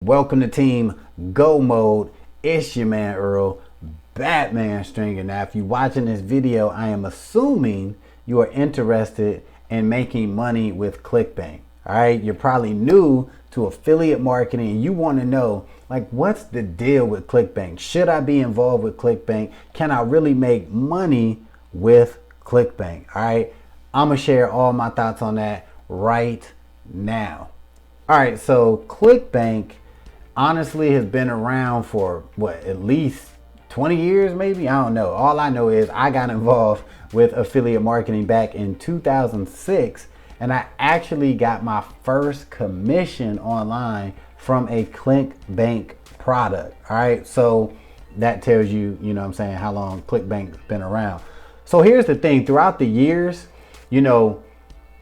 Welcome to Team Go Mode. It's your man Earl, Batman Stringer. Now, if you're watching this video, I am assuming you are interested in making money with Clickbank. All right, you're probably new to affiliate marketing and you want to know, like, what's the deal with Clickbank? Should I be involved with Clickbank? Can I really make money with Clickbank? All right, I'm gonna share all my thoughts on that right now. All right, so Clickbank honestly has been around for what, at least 20 years maybe? I don't know. All I know is I got involved with affiliate marketing back in 2006 and I actually got my first commission online from a Clickbank product. All right, so that tells you, you know what I'm saying, how long Clickbank's been around. So here's the thing, throughout the years, you know,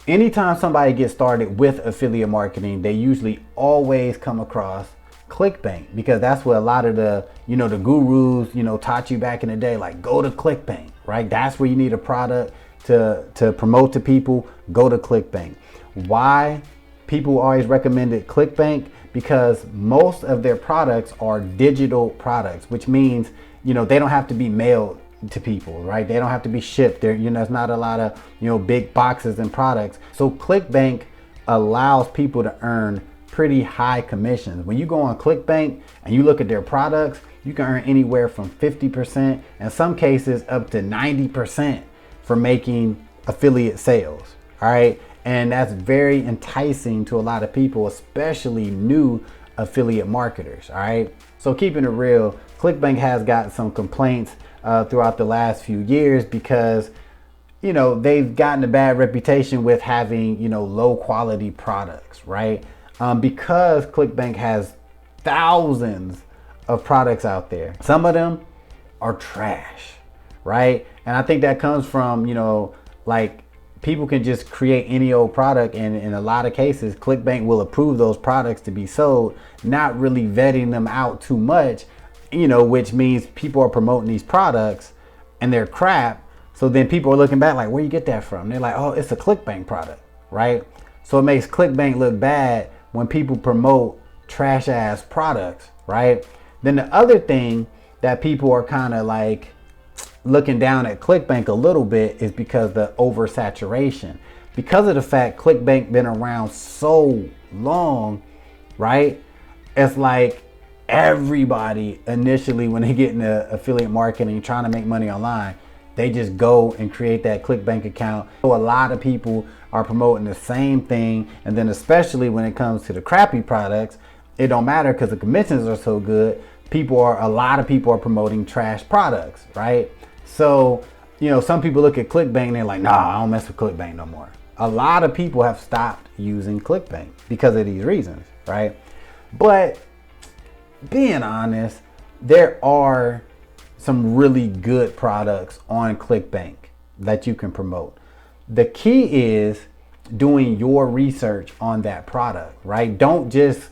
anytime somebody gets started with affiliate marketing, they usually always come across Clickbank, because that's what a lot of the, the gurus, taught you back in the day, like go to Clickbank, right? That's where you need a product to promote to people. Go to Clickbank. Why people always recommended Clickbank? Because most of their products are digital products, which means, they don't have to be mailed to people, right? They don't have to be shipped there. It's not a lot of, big boxes and products. So Clickbank allows people to earn pretty high commissions. When you go on Clickbank and you look at their products, you can earn anywhere from 50%, in some cases up to 90% for making affiliate sales. All right. And that's very enticing to a lot of people, especially new affiliate marketers. All right. So keeping it real, Clickbank has got some complaints throughout the last few years because they've gotten a bad reputation with having low quality products, right? Because Clickbank has thousands of products out there. Some of them are trash, right? And I think that comes from, like people can just create any old product, and in a lot of cases, Clickbank will approve those products to be sold, not really vetting them out too much, which means people are promoting these products and they're crap. So then people are looking back like, where you get that from? They're like, oh, it's a Clickbank product, right? So it makes Clickbank look bad when people promote trash ass products, right? Then the other thing that people are kind of like looking down at Clickbank a little bit is because the oversaturation. Because of the fact Clickbank been around so long, right? It's like everybody initially, when they get into affiliate marketing, trying to make money online, they just go and create that Clickbank account. So a lot of people are promoting the same thing. And then especially when it comes to the crappy products, it don't matter because the commissions are so good. A lot of people are promoting trash products, right? So, some people look at Clickbank and they're like, nah, I don't mess with Clickbank no more. A lot of people have stopped using Clickbank because of these reasons, right? But being honest, there are some really good products on Clickbank that you can promote. The key is doing your research on that product, right? Don't just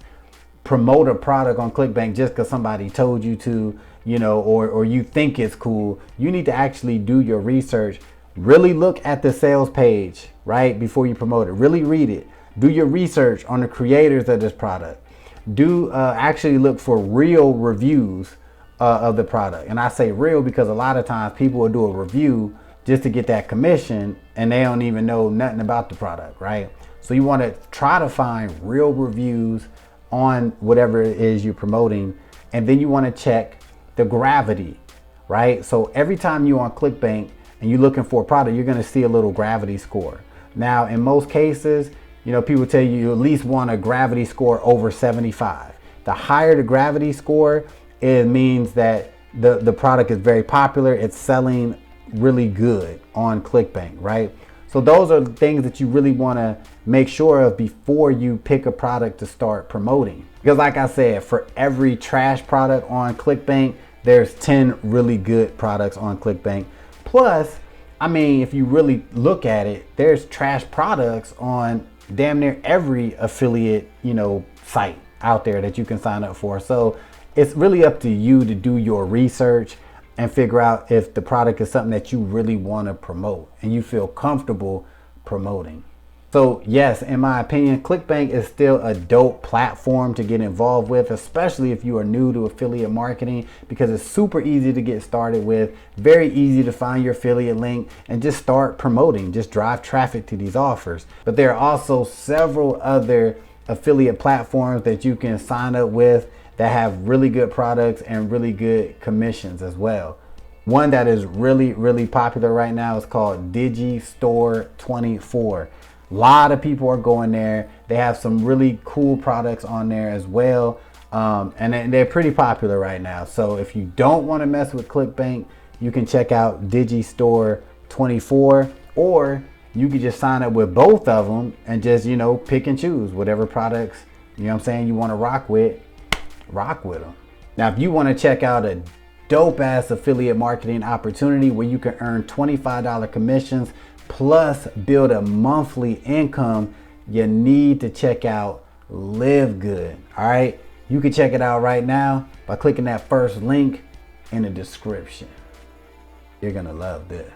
promote a product on Clickbank just because somebody told you to, or you think it's cool. You need to actually do your research. Really look at the sales page, right, before you promote it. Really read it. Do your research on the creators of this product. Do actually look for real reviews of the product. And I say real because a lot of times people will do a review just to get that commission and they don't even know nothing about the product, right? So you want to try to find real reviews on whatever it is you're promoting, and then you want to check the gravity, right? So every time you're on Clickbank and you're looking for a product, you're going to see a little gravity score. Now, in most cases, people tell you at least want a gravity score over 75. The higher the gravity score, it means that the product is very popular. It's selling really good on Clickbank, right? So those are the things that you really want to make sure of before you pick a product to start promoting. Because like I said, for every trash product on Clickbank, there's 10 really good products on Clickbank. Plus, I mean, if you really look at it, there's trash products on damn near every affiliate, site out there that you can sign up for. So it's really up to you to do your research and figure out if the product is something that you really want to promote and you feel comfortable promoting. So yes, in my opinion, Clickbank is still a dope platform to get involved with, especially if you are new to affiliate marketing, because it's super easy to get started with, very easy to find your affiliate link and just start promoting, just drive traffic to these offers. But there are also several other affiliate platforms that you can sign up with that have really good products and really good commissions as well. One that is really popular right now is called Digistore24. A lot of people are going there. They have some really cool products on there as well. And they're pretty popular right now. So if you don't want to mess with Clickbank, you can check out Digistore24, or you can just sign up with both of them and just, you know, pick and choose whatever products, you know what I'm saying, you want to rock with them. Now, if you want to check out a dope ass affiliate marketing opportunity where you can earn $25 commissions plus build a monthly income, you need to check out Live Good. All right, you can check it out right now by clicking that first link in the description. You're gonna love this.